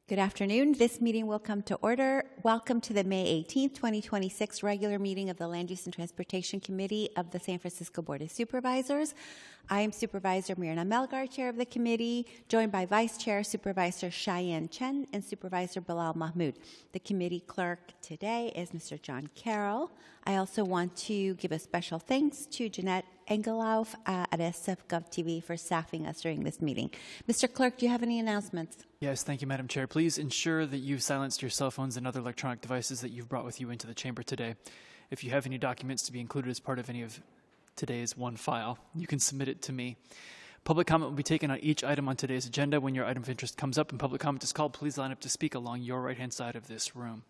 Good afternoon. This meeting will come to order. Welcome to the May 18th, 2026 regular meeting of the Land Use and Transportation Committee of the San Francisco Board of Supervisors. I am Supervisor Myrna Melgar, Chair of the committee, joined by Vice Chair Supervisor Cheyenne Chen and Supervisor Bilal Mahmoud. The committee clerk today is Mr. John Carroll. I also want to give a special thanks to Jeanette Engelhoff at SF TV for staffing us during this meeting. Mr. Clerk, do you have any announcements? Yes, thank you, Madam Chair. Please ensure that you've silenced your cell phones and other electronic devices that you've brought with you into the chamber today. If you have any documents to be included as part of any of today's one file, you can submit it to me. Public comment will be taken on each item on today's agenda. When your item of interest comes up and public comment is called, please line up to speak along your right-hand side of this room.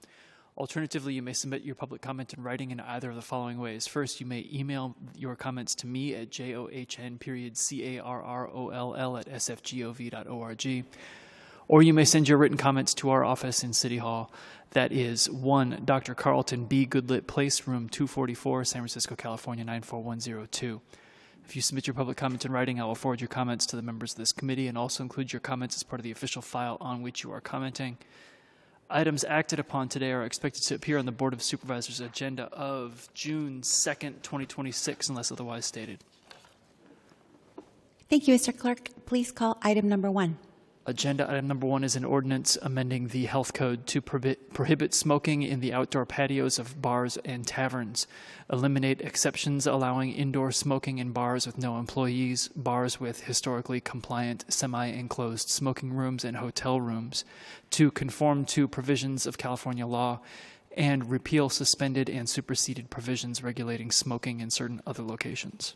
Alternatively, you may submit your public comment in writing in either of the following ways. First, you may email your comments to me at john.carroll@sfgov.org. Or you may send your written comments to our office in City Hall. That is 1 Dr. Carlton B. Goodlit Place, Room 244, San Francisco, California, 94102. If you submit your public comment in writing, I will forward your comments to the members of this committee and also include your comments as part of the official file on which you are commenting. Items acted upon today are expected to appear on the Board of Supervisors agenda of June 2nd, 2026, unless otherwise stated. Thank you, Mr. Clerk. Please call item number 1. Agenda item number 1 is an ordinance amending the health code to prohibit smoking in the outdoor patios of bars and taverns, eliminate exceptions allowing indoor smoking in bars with no employees, bars with historically compliant semi-enclosed smoking rooms and hotel rooms, to conform to provisions of California law, and repeal suspended and superseded provisions regulating smoking in certain other locations.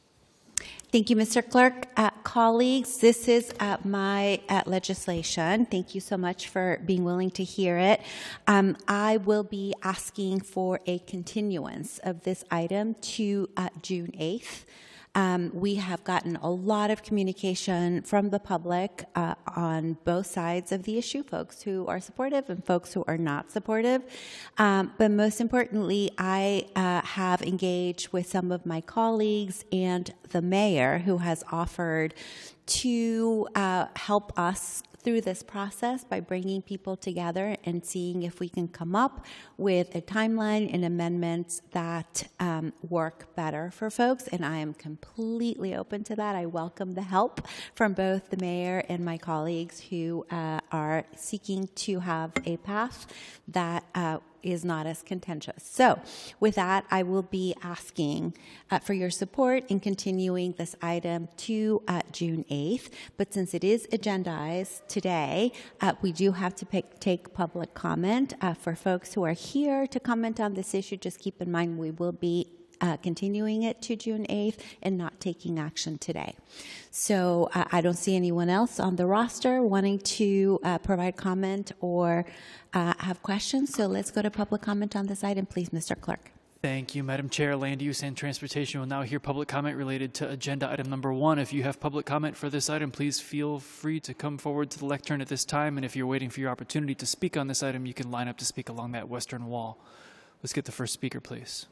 Thank you, Mr. Clerk. Colleagues, this is my legislation. Thank you so much for being willing to hear it. I will be asking for a continuance of this item to June 8th. We have gotten a lot of communication from the public on both sides of the issue, folks who are supportive and folks who are not supportive. But most importantly, I have engaged with some of my colleagues and the mayor, who has offered to help us through this process by bringing people together and seeing if we can come up with a timeline and amendments that work better for folks. And I am completely open to that. I welcome the help from both the mayor and my colleagues who are seeking to have a path that is not as contentious. So with that, I will be asking for your support in continuing this item to June 8th. But since it is agendized today, we do have to take public comment. For folks who are here to comment on this issue, just keep in mind we will be continuing it to June 8th and not taking action today. So I don't see anyone else on the roster wanting to provide comment or have questions. So let's go to public comment on this item, please, Mr. Clerk. Thank you, Madam Chair. Land Use and Transportation will now hear public comment related to agenda item number 1. If you have public comment for this item, please feel free to come forward to the lectern at this time. And if you're waiting for your opportunity to speak on this item, you can line up to speak along that western wall. Let's get the first speaker, please.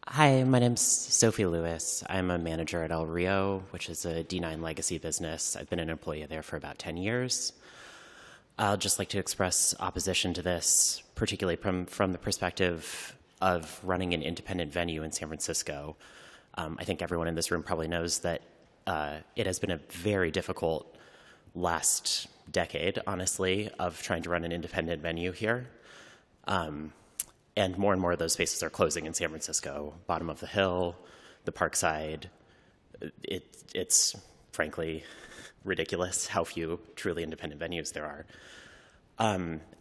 Hi, my name's Sophie Lewis. I'm a manager at El Rio, which is a D9 legacy business. I've been an employee there for about 10 years. I'll just like to express opposition to this, particularly from the perspective of running an independent venue in San Francisco. I think everyone in this room probably knows that it has been a very difficult last decade, honestly, of trying to run an independent venue here. And more of those spaces are closing in San Francisco. Bottom of the Hill, the Parkside. It's frankly ridiculous how few truly independent venues there are.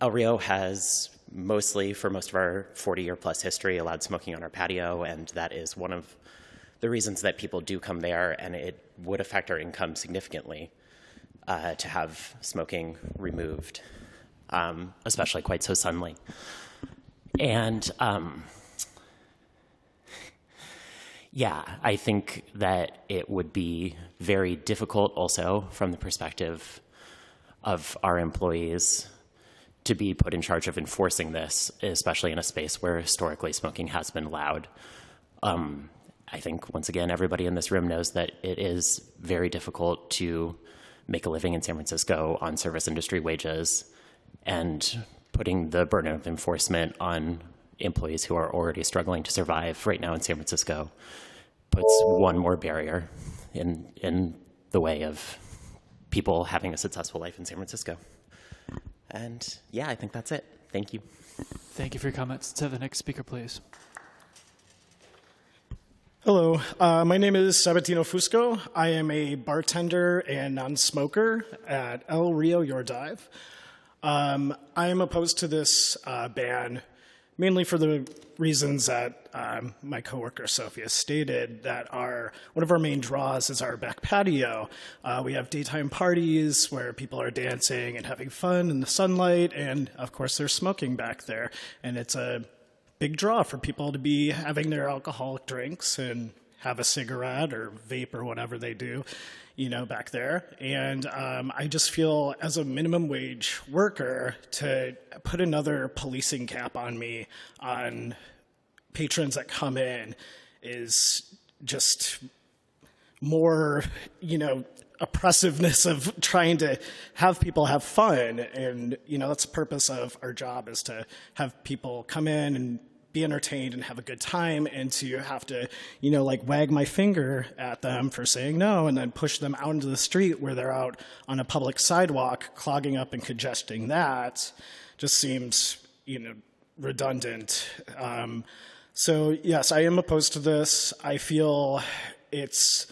El Rio has mostly, for most of our 40-year plus history, allowed smoking on our patio, and that is one of the reasons that people do come there, and it would affect our income significantly to have smoking removed, especially quite so suddenly. And yeah, I think that it would be very difficult also from the perspective of our employees to be put in charge of enforcing this, especially in a space where historically smoking has been allowed. I think, once again, everybody in this room knows that it is very difficult to make a living in San Francisco on service industry wages, and putting the burden of enforcement on employees who are already struggling to survive right now in San Francisco puts one more barrier in the way of people having a successful life in San Francisco. And yeah, I think that's it. Thank you. Thank you for your comments. Let's have the next speaker, please. Hello, my name is Sabatino Fusco. I am a bartender and non-smoker at El Rio Your Dive. I am opposed to this ban mainly for the reasons that my coworker Sophia stated, that one of our main draws is our back patio. We have daytime parties where people are dancing and having fun in the sunlight, and of course there's smoking back there. And it's a big draw for people to be having their alcoholic drinks and have a cigarette or vape or whatever they do, back there. And I just feel, as a minimum wage worker, to put another policing cap on me on patrons that come in is just more, oppressiveness of trying to have people have fun. And, that's the purpose of our job, is to have people come in and be entertained and have a good time, and to have to, wag my finger at them for saying no and then push them out into the street where they're out on a public sidewalk clogging up and congesting that just seems, redundant. So yes, I am opposed to this. I feel it's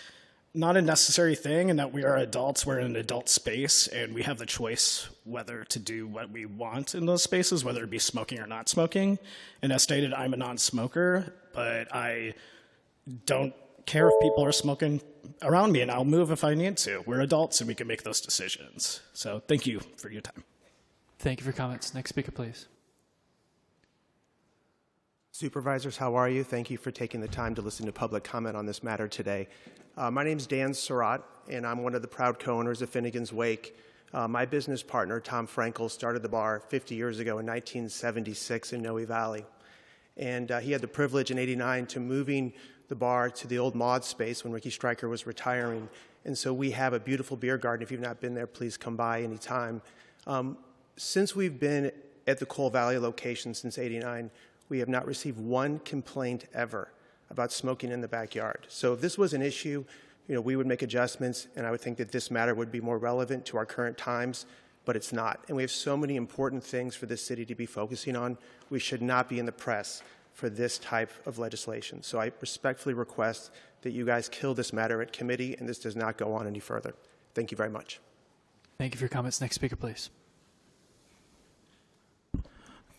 not a necessary thing, and that we are adults. We're in an adult space, and we have the choice whether to do what we want in those spaces, whether it be smoking or not smoking. And as stated, I'm a non-smoker, but I don't care if people are smoking around me, and I'll move if I need to. We're adults, and we can make those decisions. So thank you for your time. Thank you for your comments. Next speaker, please. Supervisors, how are you? Thank you for taking the time to listen to public comment on this matter today. My name is Dan Surratt, and I'm one of the proud co-owners of Finnegan's Wake. My business partner, Tom Frankel, started the bar 50 years ago in 1976 in Noe Valley. And he had the privilege in '89 to moving the bar to the old mod space when Ricky Stryker was retiring. And so we have a beautiful beer garden. If you've not been there, please come by anytime. Since we've been at the Coal Valley location since '89, we have not received one complaint ever about smoking in the backyard. So if this was an issue, we would make adjustments, and I would think that this matter would be more relevant to our current times, but it's not. And we have so many important things for this city to be focusing on. We should not be in the press for this type of legislation. So I respectfully request that you guys kill this matter at committee, and this does not go on any further. Thank you very much. Thank you for your comments. Next speaker, please.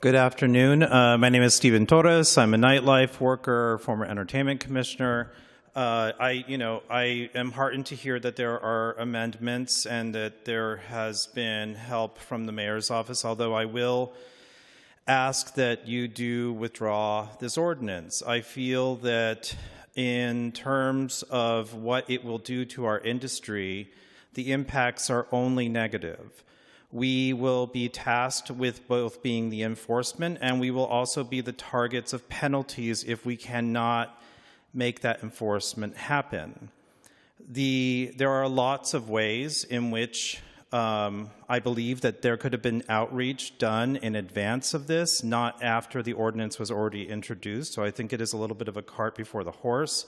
Good afternoon. My name is Steven Torres. I'm a nightlife worker, former entertainment commissioner. I am heartened to hear that there are amendments and that there has been help from the mayor's office, although I will ask that you do withdraw this ordinance. I feel that in terms of what it will do to our industry, the impacts are only negative. We will be tasked with both being the enforcement, and we will also be the targets of penalties if we cannot make that enforcement happen. There are lots of ways in which I believe that there could have been outreach done in advance of this, not after the ordinance was already introduced. So I think it is a little bit of a cart before the horse.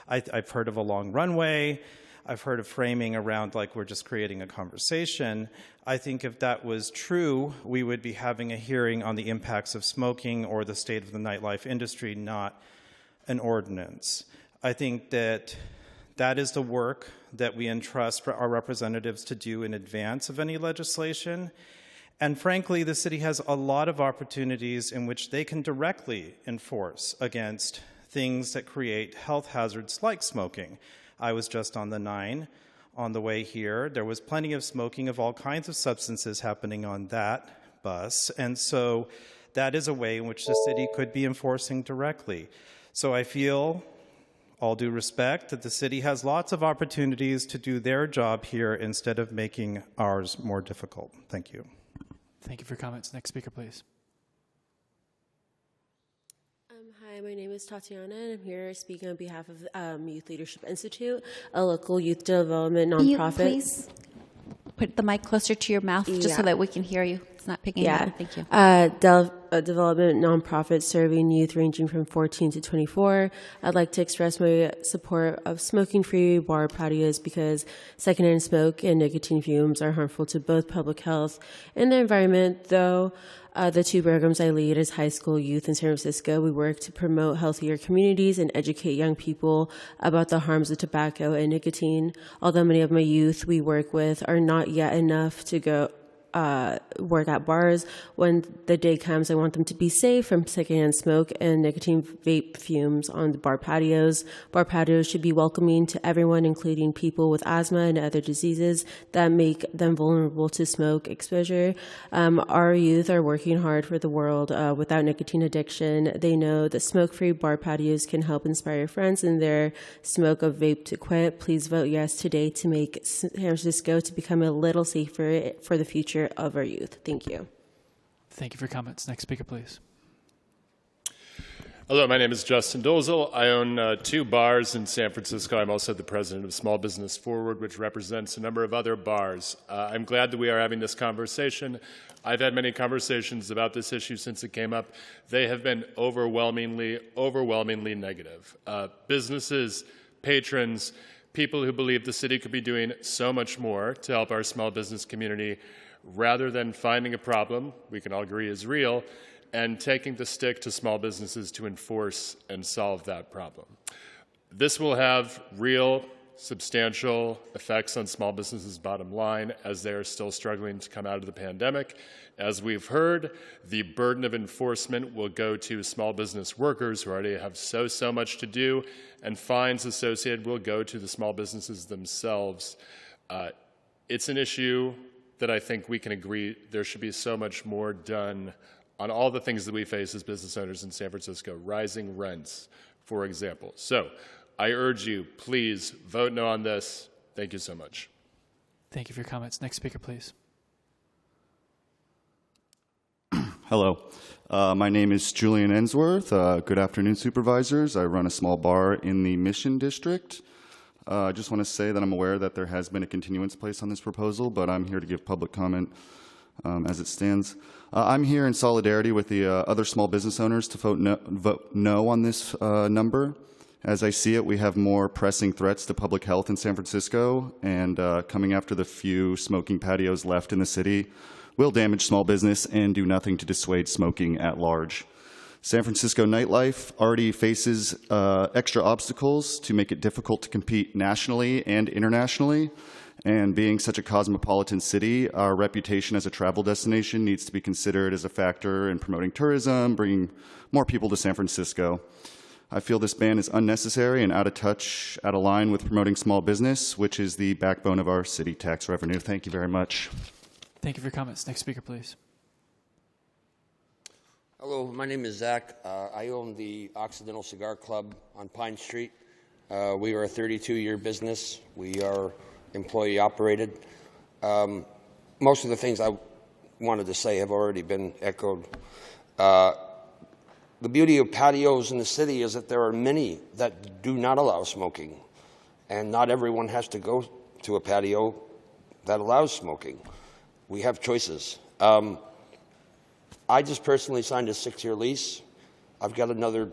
I've heard of a long runway. I've heard of framing around like we're just creating a conversation. I think if that was true, we would be having a hearing on the impacts of smoking or the state of the nightlife industry, not an ordinance. I think that that is the work that we entrust for our representatives to do in advance of any legislation. And frankly, the city has a lot of opportunities in which they can directly enforce against things that create health hazards like smoking. I was just on the 9 on the way here. There was plenty of smoking of all kinds of substances happening on that bus. And so that is a way in which the city could be enforcing directly. So I feel, all due respect, that the city has lots of opportunities to do their job here instead of making ours more difficult. Thank you. Thank you for your comments. Next speaker, please. Hi, Hi, my name is Tatiana, and I'm here speaking on behalf of Youth Leadership Institute, a local youth development Can you nonprofit. please put the mic closer to your mouth just so Yeah. that we can hear you? It's not picking Yeah. up. Thank you. A development nonprofit serving youth ranging from 14 to 24. I'd like to express my support of smoking-free bar patios because secondhand smoke and nicotine fumes are harmful to both public health and the environment. Though the two programs I lead as high school youth in San Francisco, we work to promote healthier communities and educate young people about the harms of tobacco and nicotine. Although many of my youth we work with are not yet enough to go work at bars, when the day comes, I want them to be safe from secondhand smoke and nicotine vape fumes on the bar patios. Bar patios should be welcoming to everyone, including people with asthma and other diseases that make them vulnerable to smoke exposure. Our youth are working hard for the world without nicotine addiction. They know that smoke-free bar patios can help inspire friends in their smoke of vape to quit. Please vote yes today to make San Francisco to become a little safer for the future of our youth. Thank you. Thank you for your comments. Next speaker, please. Hello, my name is Justin Dozel. I own 2 bars in San Francisco. I'm also the president of Small Business Forward, which represents a number of other bars. I'm glad that we are having this conversation. I've had many conversations about this issue since it came up. They have been overwhelmingly negative. Businesses, patrons, people who believe the city could be doing so much more to help our small business community, rather than finding a problem we can all agree is real and taking the stick to small businesses to enforce and solve that problem. This will have real, substantial effects on small businesses' bottom line as they are still struggling to come out of the pandemic. As we've heard, the burden of enforcement will go to small business workers who already have so much to do, and fines associated will go to the small businesses themselves. It's an issue that I think we can agree there should be so much more done on all the things that we face as business owners in San Francisco, rising rents, for example. So I urge you, please vote no on this. Thank you so much. Thank you for your comments. Next speaker, please. Hello. My name is Julian Ensworth. Good afternoon, supervisors. I run a small bar in the Mission District. I just want to say that I'm aware that there has been a continuance placed on this proposal, but I'm here to give public comment as it stands. I'm here in solidarity with the other small business owners to vote no on this number. As I see it, we have more pressing threats to public health in San Francisco, and coming after the few smoking patios left in the city will damage small business and do nothing to dissuade smoking at large. San Francisco nightlife already faces extra obstacles to make it difficult to compete nationally and internationally. And being such a cosmopolitan city, our reputation as a travel destination needs to be considered as a factor in promoting tourism, bringing more people to San Francisco. I feel this ban is unnecessary and out of touch, out of line with promoting small business, which is the backbone of our city tax revenue. Thank you very much. Thank you for your comments. Next speaker, please. Hello, my name is Zach. I own the Occidental Cigar Club on Pine Street. We are a 32-year business. We are employee operated. Most of the things I wanted to say have already been echoed. The beauty of patios in the city is that there are many that do not allow smoking, and not everyone has to go to a patio that allows smoking. We have choices. I just personally signed a 6-year lease. I've got another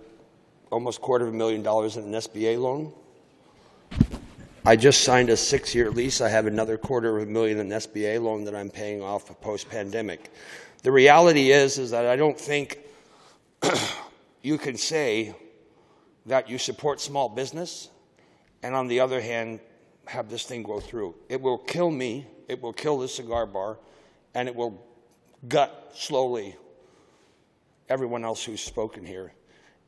almost $250,000 in an SBA loan. I just signed a 6-year lease. I have another $250,000 in an SBA loan that I'm paying off post-pandemic. The reality is that I don't think you can say that you support small business and on the other hand have this thing go through. It will kill me, it will kill the cigar bar, and it will gut slowly everyone else who's spoken here.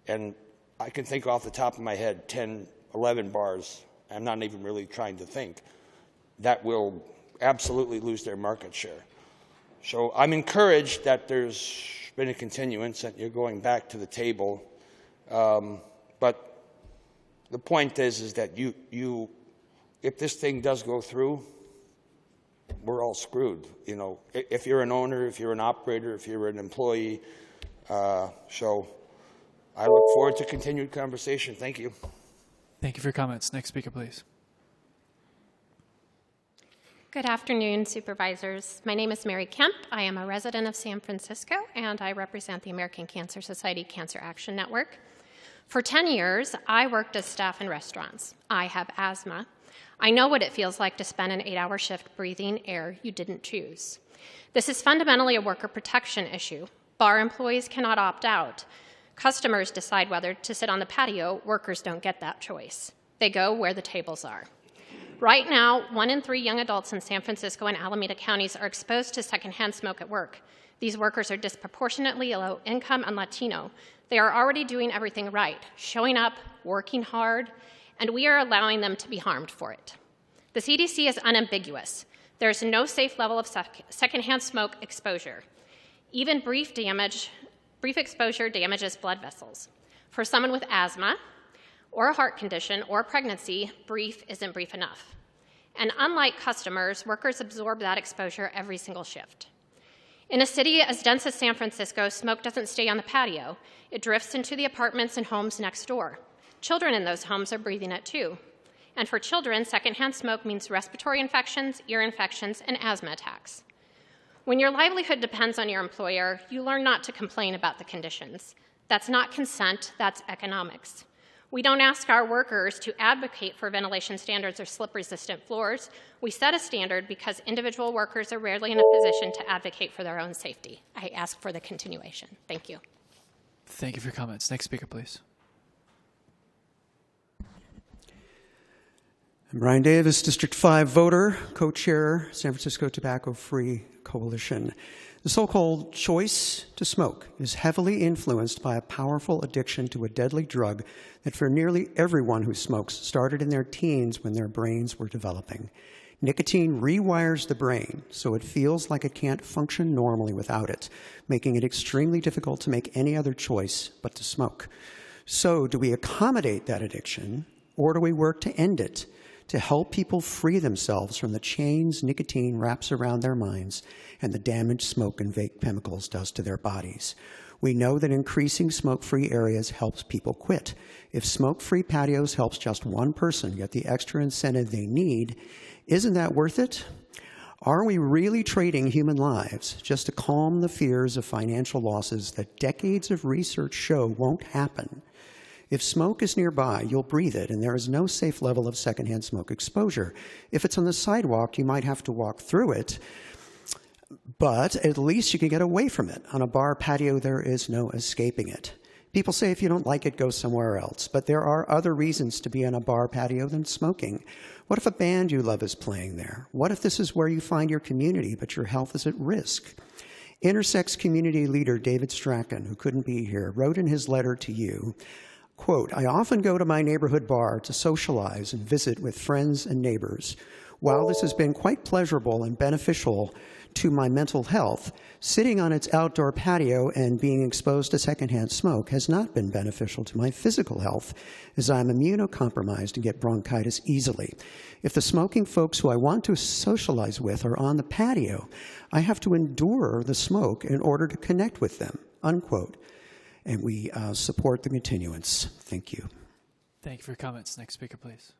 And I can think off the top of my head 10, 11 bars, I'm not even really trying to think, that will absolutely lose their market share. So I'm encouraged that there's been a continuance, that you're going back to the table. But the point is that if this thing does go through, we're all screwed. You know, if you're an owner, if you're an operator, if you're an employee. So I look forward to continued conversation. Thank you. Thank you for your comments. Next speaker, please. Good afternoon, Supervisors. My name is Mary Kemp. I am a resident of San Francisco, and I represent the American Cancer Society Cancer Action Network. For 10 years, I worked as staff in restaurants. I have asthma. I know what it feels like to spend an 8-hour shift breathing air you didn't choose. This is fundamentally a worker protection issue. Bar employees cannot opt out. Customers decide whether to sit on the patio. Workers don't get that choice. They go where the tables are. Right now, 1 in 3 young adults in San Francisco and Alameda counties are exposed to secondhand smoke at work. These workers are disproportionately low income and Latino. They are already doing everything right, showing up, working hard, and we are allowing them to be harmed for it. The CDC is unambiguous. There is no safe level of secondhand smoke exposure. Even brief exposure damages blood vessels. For someone with asthma, or a heart condition, or pregnancy, brief isn't brief enough. And unlike customers, workers absorb that exposure every single shift. In a city as dense as San Francisco, smoke doesn't stay on the patio. It drifts into the apartments and homes next door. Children in those homes are breathing it too. And for children, secondhand smoke means respiratory infections, ear infections, and asthma attacks. When your livelihood depends on your employer, you learn not to complain about the conditions. That's not consent, that's economics. We don't ask our workers to advocate for ventilation standards or slip-resistant floors. We set a standard because individual workers are rarely in a position to advocate for their own safety. I ask for the continuation. Thank you. Thank you for your comments. Next speaker, please. I'm Brian Davis, District 5 voter, co-chair, San Francisco Tobacco Free Coalition. The so-called choice to smoke is heavily influenced by a powerful addiction to a deadly drug that for nearly everyone who smokes started in their teens when their brains were developing. Nicotine rewires the brain so it feels like it can't function normally without it, making it extremely difficult to make any other choice but to smoke. So do we accommodate that addiction, or do we work to end it, to help people free themselves from the chains nicotine wraps around their minds and the damage smoke and vape chemicals does to their bodies? We know that increasing smoke-free areas helps people quit. If smoke-free patios helps just one person get the extra incentive they need, isn't that worth it? Are we really trading human lives just to calm the fears of financial losses that decades of research show won't happen? If smoke is nearby, you'll breathe it, and there is no safe level of secondhand smoke exposure. If it's on the sidewalk, you might have to walk through it, but at least you can get away from it. On a bar patio, there is no escaping it. People say if you don't like it, go somewhere else, but there are other reasons to be on a bar patio than smoking. What if a band you love is playing there? What if this is where you find your community, but your health is at risk? Intersex community leader David Strachan, who couldn't be here, wrote in his letter to you, quote, "I often go to my neighborhood bar to socialize and visit with friends and neighbors. While this has been quite pleasurable and beneficial to my mental health, sitting on its outdoor patio and being exposed to secondhand smoke has not been beneficial to my physical health, as I'm immunocompromised and get bronchitis easily. If the smoking folks who I want to socialize with are on the patio, I have to endure the smoke in order to connect with them," unquote. And we support the continuance. Thank you. Thank you for your comments. Next speaker, please.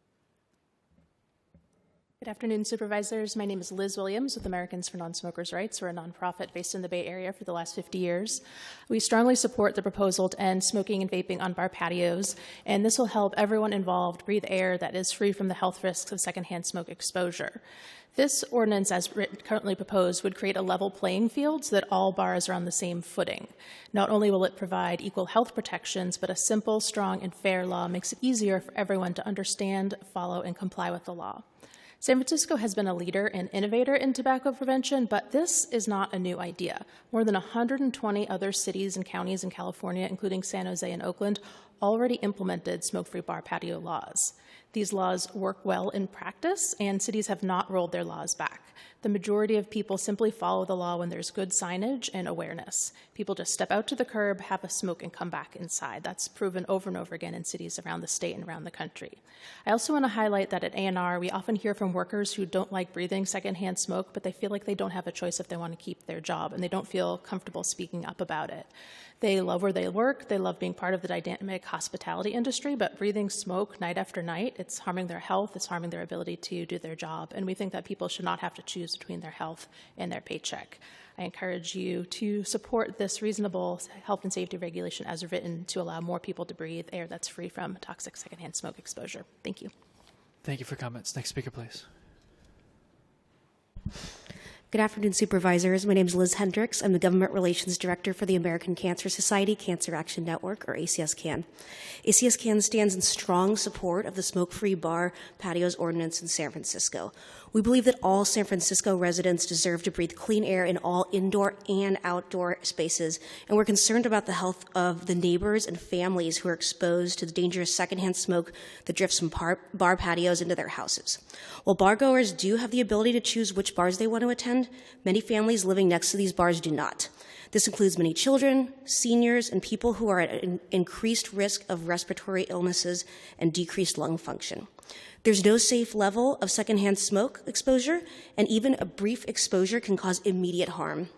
Good afternoon, Supervisors. My name is Liz Williams with Americans for Non-Smokers' Rights. We're a nonprofit based in the Bay Area for the last 50 years. We strongly support the proposal to end smoking and vaping on bar patios, and this will help everyone involved breathe air that is free from the health risks of secondhand smoke exposure. This ordinance, as currently proposed, would create a level playing field so that all bars are on the same footing. Not only will it provide equal health protections, but a simple, strong, and fair law makes it easier for everyone to understand, follow, and comply with the law. San Francisco has been a leader and innovator in tobacco prevention, but this is not a new idea. More than 120 other cities and counties in California, including San Jose and Oakland, already implemented smoke-free bar patio laws. These laws work well in practice, and cities have not rolled their laws back. The majority of people simply follow the law when there's good signage and awareness. People just step out to the curb, have a smoke, and come back inside. That's proven over and over again in cities around the state and around the country. I also want to highlight that at A&R, we often hear from workers who don't like breathing secondhand smoke, but they feel like they don't have a choice if they want to keep their job, and they don't feel comfortable speaking up about it. They love where they work, they love being part of the dynamic hospitality industry, but breathing smoke night after night, it's harming their health, it's harming their ability to do their job, and we think that people should not have to choose between their health and their paycheck. I encourage you to support this reasonable health and safety regulation as written to allow more people to breathe air that's free from toxic secondhand smoke exposure. Thank you. Thank you for comments. Next speaker, please. Good afternoon, Supervisors. My name is Liz Hendricks. I'm the Government Relations Director for the American Cancer Society Cancer Action Network, or ACS-CAN. ACS-CAN stands in strong support of the Smoke-Free Bar Patios Ordinance in San Francisco. We believe that all San Francisco residents deserve to breathe clean air in all indoor and outdoor spaces, and we're concerned about the health of the neighbors and families who are exposed to the dangerous secondhand smoke that drifts from bar patios into their houses. While bargoers do have the ability to choose which bars they want to attend, many families living next to these bars do not. This includes many children, seniors, and people who are at an increased risk of respiratory illnesses and decreased lung function. There's no safe level of secondhand smoke exposure, and even a brief exposure can cause immediate harm.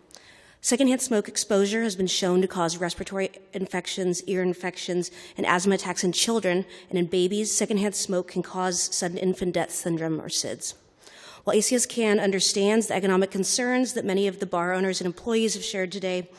Secondhand smoke exposure has been shown to cause respiratory infections, ear infections, and asthma attacks in children, and in babies, secondhand smoke can cause sudden infant death syndrome, or SIDS. While ACS-CAN understands the economic concerns that many of the bar owners and employees have shared today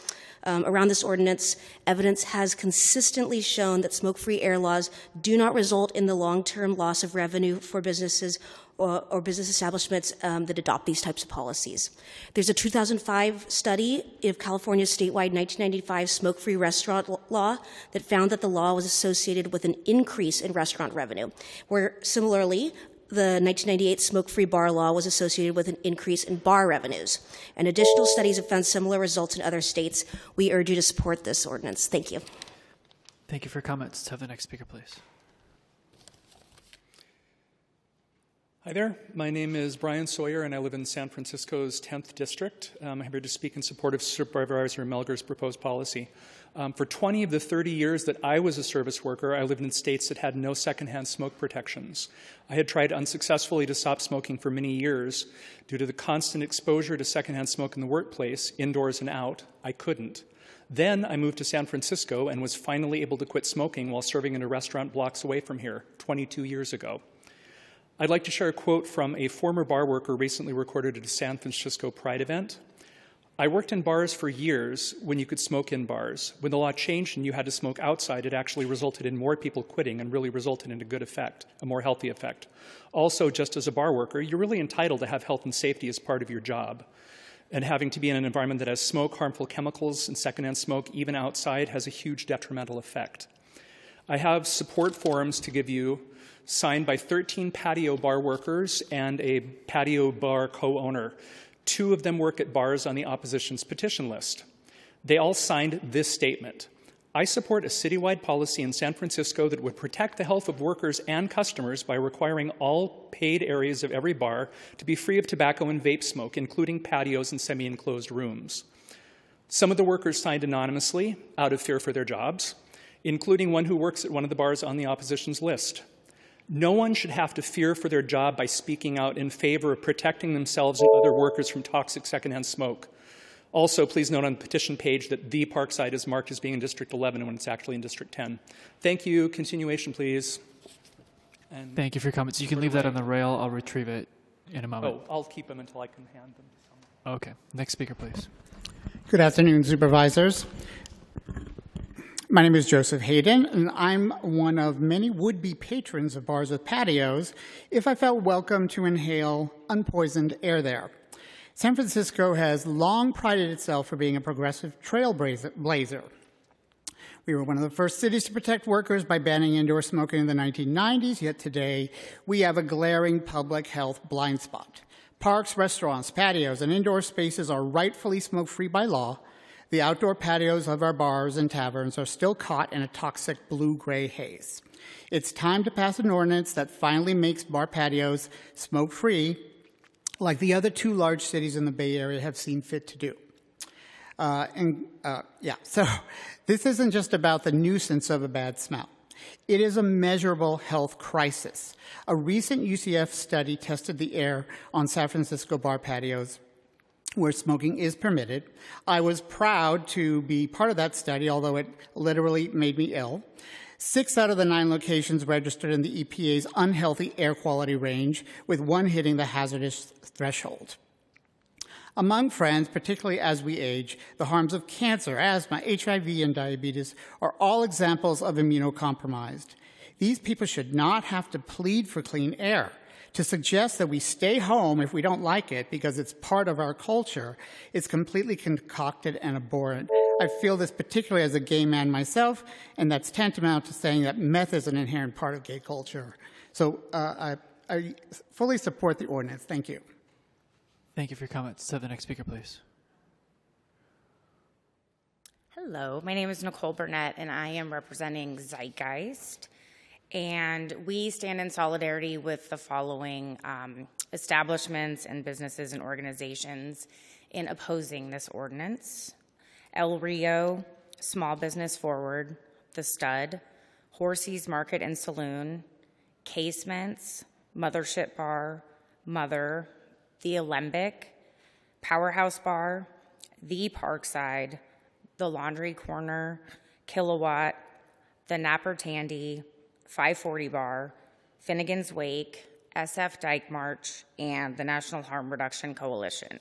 around this ordinance, evidence has consistently shown that smoke-free air laws do not result in the long-term loss of revenue for businesses or business establishments that adopt these types of policies. There's a 2005 study of California's statewide 1995 smoke-free restaurant law that found that the law was associated with an increase in restaurant revenue, where similarly, the 1998 smoke-free bar law was associated with an increase in bar revenues. And additional studies have found similar results in other states. We urge you to support this ordinance. Thank you. Thank you for your comments. Let's have the next speaker, please. Hi there. My name is Brian Sawyer, and I live in San Francisco's 10th District. I'm here to speak in support of Supervisor Melger's proposed policy. For 20 of the 30 years that I was a service worker, I lived in states that had no secondhand smoke protections. I had tried unsuccessfully to stop smoking for many years. Due to the constant exposure to secondhand smoke in the workplace, indoors and out, I couldn't. Then I moved to San Francisco and was finally able to quit smoking while serving in a restaurant blocks away from here 22 years ago. I'd like to share a quote from a former bar worker recently recorded at a San Francisco Pride event. I worked in bars for years when you could smoke in bars. When the law changed and you had to smoke outside, it actually resulted in more people quitting and really resulted in a good effect, a more healthy effect. Also, just as a bar worker, you're really entitled to have health and safety as part of your job. And having to be in an environment that has smoke, harmful chemicals, and secondhand smoke, even outside, has a huge detrimental effect. I have support forms to give you signed by 13 patio bar workers and a patio bar co-owner. 2 of them work at bars on the opposition's petition list. They all signed this statement. I support a citywide policy in San Francisco that would protect the health of workers and customers by requiring all paid areas of every bar to be free of tobacco and vape smoke, including patios and semi-enclosed rooms. Some of the workers signed anonymously out of fear for their jobs, including one who works at one of the bars on the opposition's list. No one should have to fear for their job by speaking out in favor of protecting themselves and other workers from toxic secondhand smoke. Also, please note on the petition page that the Parkside is marked as being in District 11 when it's actually in District 10. Thank you. Continuation, please. And thank you for your comments. You can leave that on the rail. I'll retrieve it in a moment. Oh, I'll keep them until I can hand them to someone. Okay. Next speaker, please. Good afternoon, Supervisors. My name is Joseph Hayden, and I'm one of many would-be patrons of bars with patios if I felt welcome to inhale unpoisoned air there. San Francisco has long prided itself for being a progressive trailblazer. We were one of the first cities to protect workers by banning indoor smoking in the 1990s, yet today we have a glaring public health blind spot. Parks, restaurants, patios, and indoor spaces are rightfully smoke-free by law. The outdoor patios of our bars and taverns are still caught in a toxic blue-gray haze. It's time to pass an ordinance that finally makes bar patios smoke-free, like the other 2 large cities in the Bay Area have seen fit to do. So this isn't just about the nuisance of a bad smell. It is a measurable health crisis. A recent UCF study tested the air on San Francisco bar patios where smoking is permitted. I was proud to be part of that study, although it literally made me ill. 6 out of the 9 locations registered in the EPA's unhealthy air quality range, with 1 hitting the hazardous threshold. Among friends, particularly as we age, the harms of cancer, asthma, HIV, and diabetes are all examples of immunocompromised. These people should not have to plead for clean air. To suggest that we stay home if we don't like it because it's part of our culture is completely concocted and abhorrent. I feel this particularly as a gay man myself, and that's tantamount to saying that meth is an inherent part of gay culture. So I fully support the ordinance. Thank you. Thank you for your comments. So the next speaker, please. Hello, my name is Nicole Burnett, and I am representing Zeitgeist. And we stand in solidarity with the following establishments and businesses and organizations in opposing this ordinance: El Rio, Small Business Forward, The Stud, Horsey's Market and Saloon, Casements, Mothership Bar, Mother, The Alembic, Powerhouse Bar, The Parkside, The Laundry Corner, Kilowatt, The Napper Tandy, 540 Bar, Finnegan's Wake, SF Dyke March, and the National Harm Reduction Coalition.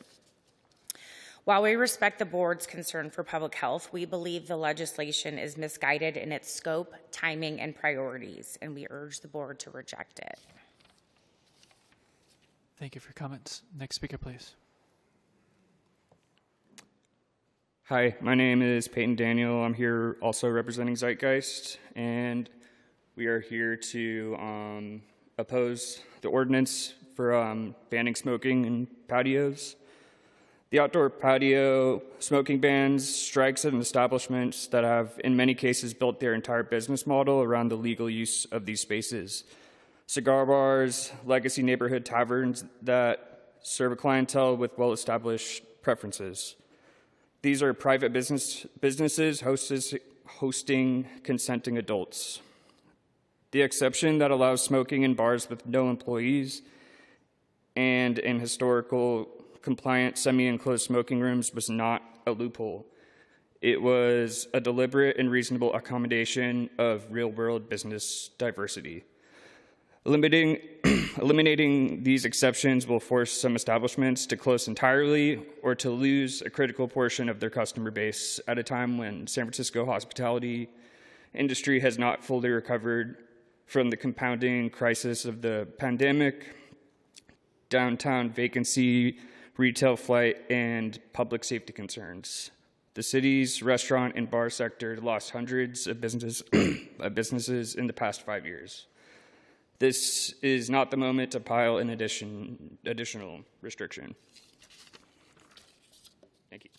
While we respect the board's concern for public health, we believe the legislation is misguided in its scope, timing, and priorities, and we urge the board to reject it. Thank you for your comments. Next speaker, please. Hi, my name is Peyton Daniel. I'm here also representing Zeitgeist, and we are here to oppose the ordinance for banning smoking in patios. The outdoor patio smoking bans strikes at establishments that have, in many cases, built their entire business model around the legal use of these spaces. Cigar bars, legacy neighborhood taverns that serve a clientele with well-established preferences. These are private businesses hosting consenting adults. The exception that allows smoking in bars with no employees and in historical compliant semi-enclosed smoking rooms was not a loophole. It was a deliberate and reasonable accommodation of real-world business diversity. Eliminating these exceptions will force some establishments to close entirely or to lose a critical portion of their customer base at a time when San Francisco hospitality industry has not fully recovered from the compounding crisis of the pandemic, downtown vacancy, retail flight, and public safety concerns. The city's restaurant and bar sector lost hundreds of businesses in the past 5 years. This is not the moment to pile an additional restriction. Thank you.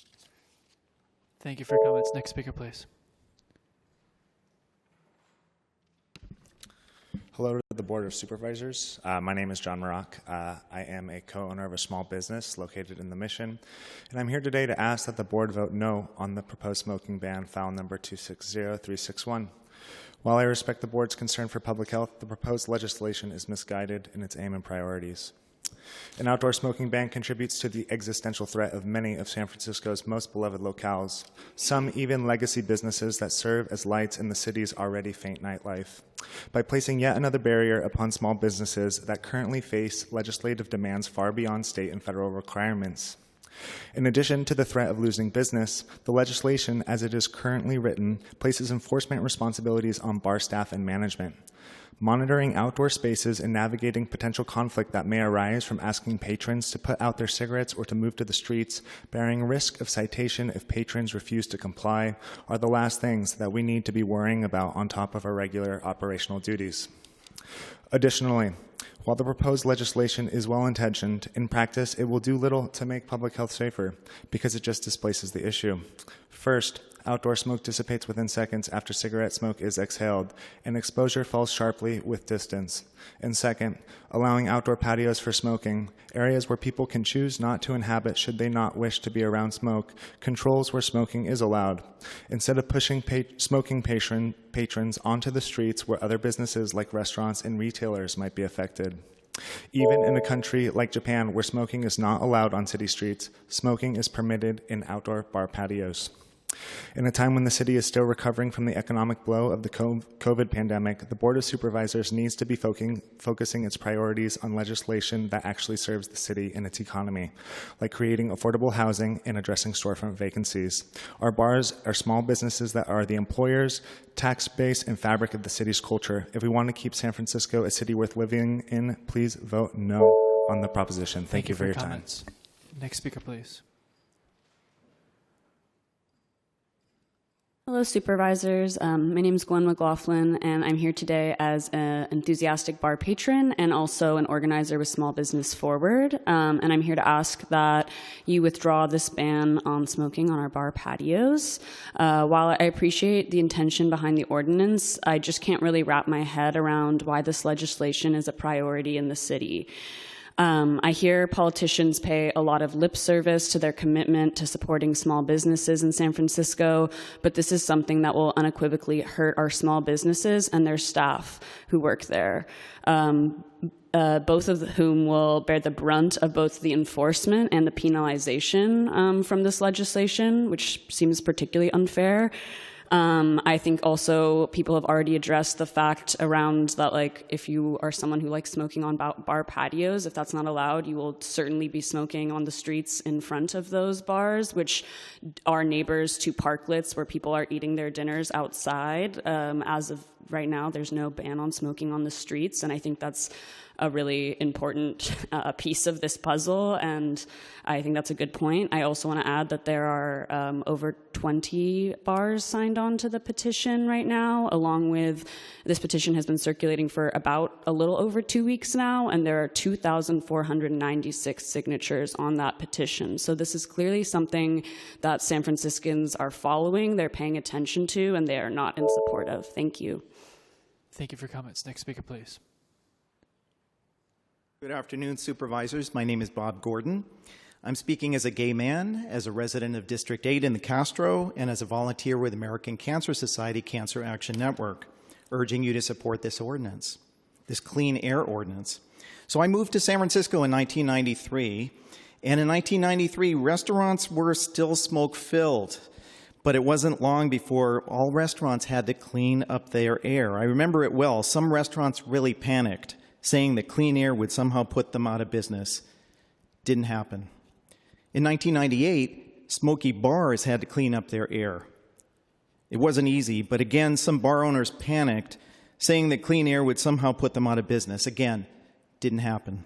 Thank you for your comments. Next speaker, please. Hello to the Board of Supervisors. My name is John Marock. I am a co-owner of a small business located in the Mission, and I'm here today to ask that the board vote no on the proposed smoking ban, file number 260361. While I respect the board's concern for public health, the proposed legislation is misguided in its aim and priorities. An outdoor smoking ban contributes to the existential threat of many of San Francisco's most beloved locales, some even legacy businesses that serve as lights in the city's already faint nightlife. By placing yet another barrier upon small businesses that currently face legislative demands far beyond state and federal requirements. In addition to the threat of losing business, the legislation, as it is currently written, places enforcement responsibilities on bar staff and management. Monitoring outdoor spaces and navigating potential conflict that may arise from asking patrons to put out their cigarettes or to move to the streets, bearing risk of citation if patrons refuse to comply, are the last things that we need to be worrying about on top of our regular operational duties. Additionally, while the proposed legislation is well-intentioned, in practice it will do little to make public health safer because it just displaces the issue. First, outdoor smoke dissipates within seconds after cigarette smoke is exhaled, and exposure falls sharply with distance. And second, allowing outdoor patios for smoking, areas where people can choose not to inhabit should they not wish to be around smoke, controls where smoking is allowed, instead of pushing smoking patrons onto the streets where other businesses like restaurants and retailers might be affected. Even in a country like Japan, where smoking is not allowed on city streets, smoking is permitted in outdoor bar patios. In a time when the city is still recovering from the economic blow of the COVID pandemic, the Board of Supervisors needs to be focusing its priorities on legislation that actually serves the city and its economy, like creating affordable housing and addressing storefront vacancies. Our bars are small businesses that are the employers, tax base, and fabric of the city's culture. If we want to keep San Francisco a city worth living in, please vote no on the proposition. Thank you for your time. Next speaker, please. Hello, Supervisors. My name is Gwen McLaughlin, and I'm here today as an enthusiastic bar patron and also an organizer with Small Business Forward. And I'm here to ask that you withdraw this ban on smoking on our bar patios. While I appreciate the intention behind the ordinance, I just can't really wrap my head around why this legislation is a priority in the city. I hear politicians pay a lot of lip service to their commitment to supporting small businesses in San Francisco, but this is something that will unequivocally hurt our small businesses and their staff who work there. Both of whom will bear the brunt of both the enforcement and the penalization from this legislation, which seems particularly unfair. I think also people have already addressed the fact around that, like, if you are someone who likes smoking on bar patios, if that's not allowed, you will certainly be smoking on the streets in front of those bars, which are neighbors to parklets where people are eating their dinners outside. As of right now, there's no ban on smoking on the streets, and I think that's a really important piece of this puzzle, and I think that's a good point. I also want to add that there are over 20 bars signed on to the petition right now, along with this petition has been circulating for about a little over 2 weeks now, and there are 2,496 signatures on that petition. So this is clearly something that San Franciscans are following, they're paying attention to, and they are not in support of. Thank you. Thank you for your comments. Next speaker, please. Good afternoon, Supervisors. My name is Bob Gordon. I'm speaking as a gay man, as a resident of District 8 in the Castro, and as a volunteer with American Cancer Society Cancer Action Network, urging you to support this ordinance, this clean air ordinance. So I moved to San Francisco in 1993, and in 1993, restaurants were still smoke-filled, but it wasn't long before all restaurants had to clean up their air. I remember it well. Some restaurants really panicked, saying that clean air would somehow put them out of business. Didn't happen. In 1998, smoky bars had to clean up their air. It wasn't easy, but again, some bar owners panicked, saying that clean air would somehow put them out of business. Again, didn't happen.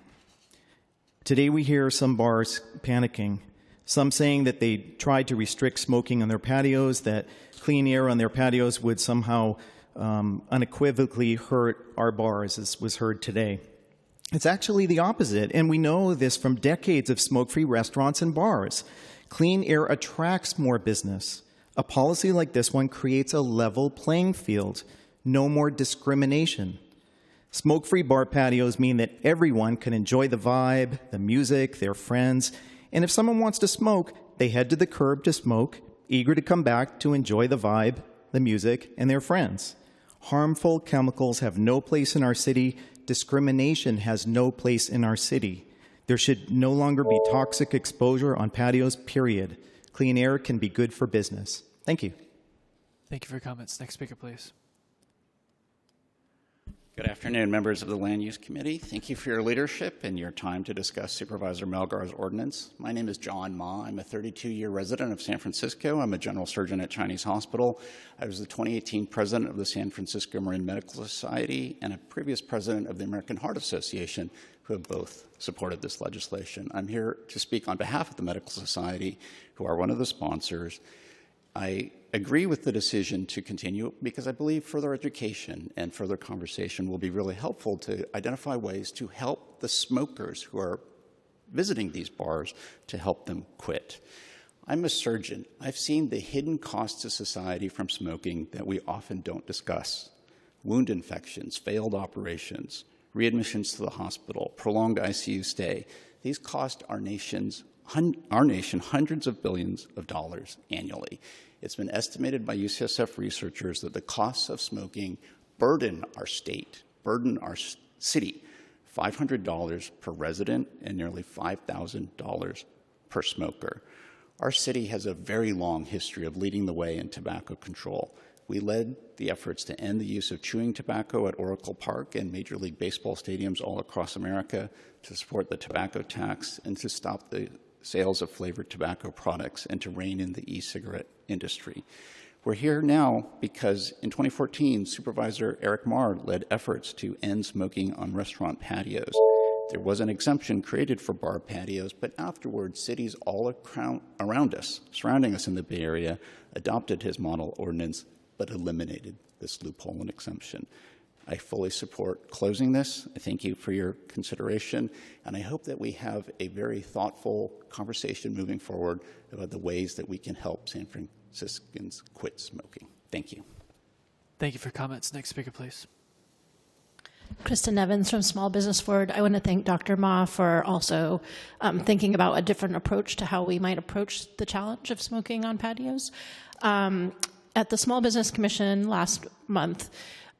Today we hear some bars panicking, some saying that they tried to restrict smoking on their patios, that clean air on their patios would somehow unequivocally hurt our bars, as was heard today. It's actually the opposite, and we know this from decades of smoke-free restaurants and bars. Clean air attracts more business. A policy like this one creates a level playing field, no more discrimination. Smoke-free bar patios mean that everyone can enjoy the vibe, the music, their friends, and if someone wants to smoke, they head to the curb to smoke, eager to come back to enjoy the vibe, the music, and their friends. Harmful chemicals have no place in our city. Discrimination has no place in our city. There should no longer be toxic exposure on patios, period. Clean air can be good for business. Thank you. Thank you for your comments. Next speaker, please. Good afternoon, members of the Land Use Committee. Thank you for your leadership and your time to discuss Supervisor Melgar's ordinance. My name is John Ma. I'm a 32-year resident of San Francisco. I'm a general surgeon at Chinese Hospital. I was the 2018 president of the San Francisco Marin Medical Society and a previous president of the American Heart Association, who have both supported this legislation. I'm here to speak on behalf of the Medical Society, who are one of the sponsors. I agree with the decision to continue because I believe further education and further conversation will be really helpful to identify ways to help the smokers who are visiting these bars to help them quit. I'm a surgeon. I've seen the hidden costs to society from smoking that we often don't discuss. Wound infections, failed operations, readmissions to the hospital, prolonged ICU stay. These cost our nation hundreds of billions of dollars annually. It's been estimated by UCSF researchers that the costs of smoking burden our state, burden our city, $500 per resident and nearly $5,000 per smoker. Our city has a very long history of leading the way in tobacco control. We led the efforts to end the use of chewing tobacco at Oracle Park and Major League Baseball stadiums all across America, to support the tobacco tax, and to stop the sales of flavored tobacco products, and to rein in the e-cigarette industry. We're here now because in 2014, Supervisor Eric Marr led efforts to end smoking on restaurant patios. There was an exemption created for bar patios, but afterwards, cities all around us, surrounding us in the Bay Area, adopted his model ordinance, but eliminated this loophole and exemption. I fully support closing this. I thank you for your consideration, and I hope that we have a very thoughtful conversation moving forward about the ways that we can help San Franciscans quit smoking. Thank you. Thank you for your comments. Next speaker, please. Kristen Evans from Small Business Forward. I want to thank Dr. Ma for also thinking about a different approach to how we might approach the challenge of smoking on patios. At the Small Business Commission last month,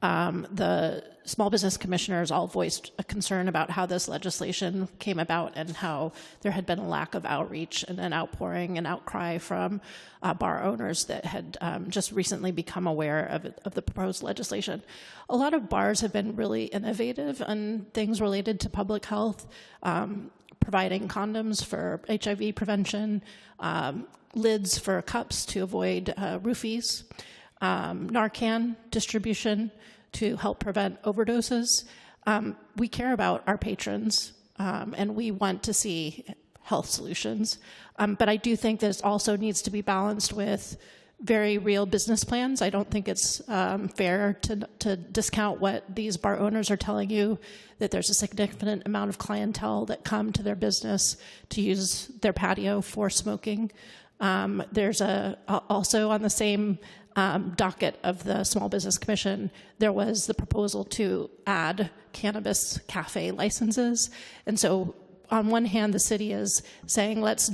the small business commissioners all voiced a concern about how this legislation came about and how there had been a lack of outreach and an outpouring and outcry from bar owners that had just recently become aware of the proposed legislation. A lot of bars have been really innovative on things related to public health, providing condoms for HIV prevention, lids for cups to avoid roofies, Narcan distribution to help prevent overdoses. We care about our patrons, and we want to see health solutions. But I do think this also needs to be balanced with very real business plans. I don't think it's fair to discount what these bar owners are telling you, that there's a significant amount of clientele that come to their business to use their patio for smoking. There's also on the same docket of the Small Business Commission, there was the proposal to add cannabis cafe licenses. And so on one hand, the city is saying, let's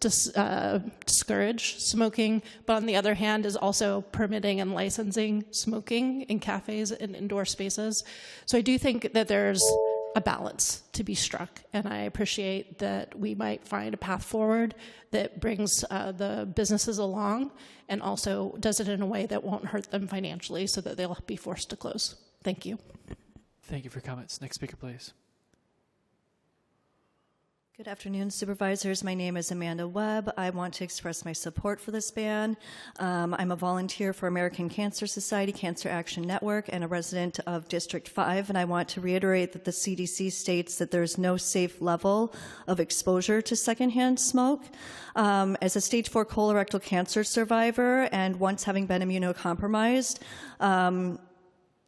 discourage smoking, but on the other hand is also permitting and licensing smoking in cafes and indoor spaces. So I do think that there's a balance to be struck, and I appreciate that we might find a path forward that brings the businesses along and also does it in a way that won't hurt them financially so that they'll be forced to close. Thank you. Thank you for your comments. Next speaker, please. Good afternoon, Supervisors. My name is Amanda Webb. I want to express my support for this ban. I'm a volunteer for American Cancer Society Cancer Action Network and a resident of District 5, and I want to reiterate that the CDC states that there's no safe level of exposure to secondhand smoke. As a stage 4 colorectal cancer survivor and once having been immunocompromised,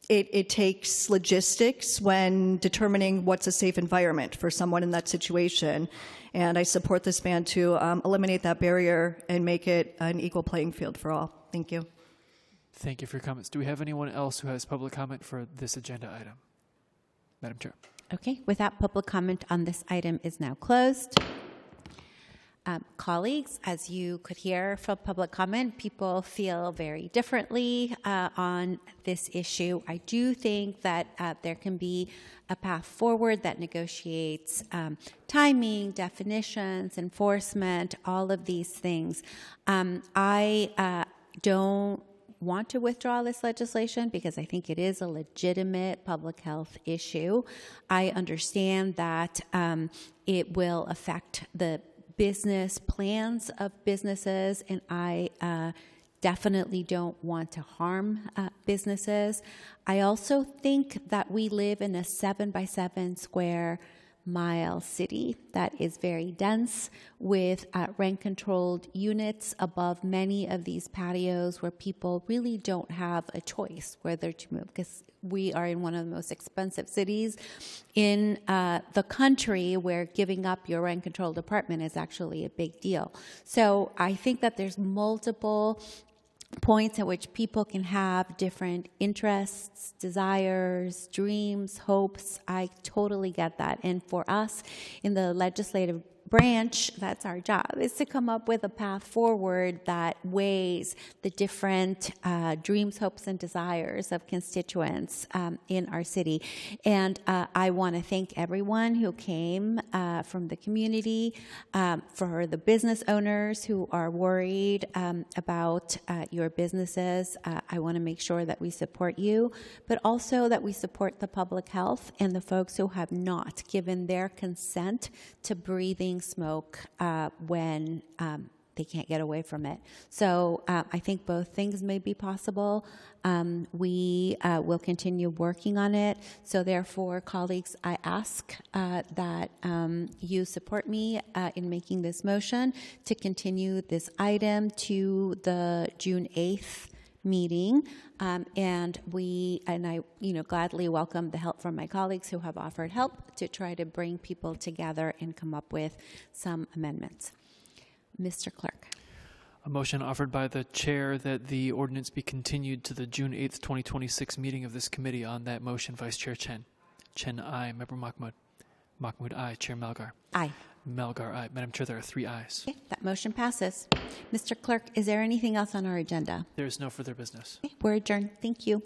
it takes logistics when determining what's a safe environment for someone in that situation. And I support this ban to eliminate that barrier and make it an equal playing field for all. Thank you. Thank you for your comments. Do we have anyone else who has public comment for this agenda item? Madam Chair. Okay, with that, public comment on this item is now closed. Colleagues, as you could hear from public comment, people feel very differently on this issue. I do think that there can be a path forward that negotiates timing, definitions, enforcement, all of these things. I don't want to withdraw this legislation because I think it is a legitimate public health issue. I understand that it will affect the business plans of businesses, and I definitely don't want to harm businesses. I also think that we live in a 7-by-7 square mile city that is very dense with rent-controlled units above many of these patios where people really don't have a choice whether to move, because we are in one of the most expensive cities in the country where giving up your rent-controlled apartment is actually a big deal. So I think that there's multiple points at which people can have different interests, desires, dreams, hopes. I totally get that. And for us in the legislative branch, that's our job, is to come up with a path forward that weighs the different dreams, hopes, and desires of constituents in our city. And I want to thank everyone who came from the community, for the business owners who are worried about your businesses. I want to make sure that we support you, but also that we support the public health and the folks who have not given their consent to breathing smoke when they can't get away from it. So I think both things may be possible. We will continue working on it. So therefore, colleagues, I ask that you support me in making this motion to continue this item to the June 8th meeting, and I gladly welcome the help from my colleagues who have offered help to try to bring people together and come up with some amendments. Mr. Clerk. A motion offered by the chair that the ordinance be continued to the June 8th, 2026 meeting of this committee. On that motion, Vice Chair Chen. Chen, aye. Member Mahmoud. Mahmoud, aye. Chair Melgar. Aye. Melgar, aye. Madam Chair, there are 3 ayes. Okay, that motion passes. Mr. Clerk, is there anything else on our agenda? There is no further business. Okay, we're adjourned. Thank you.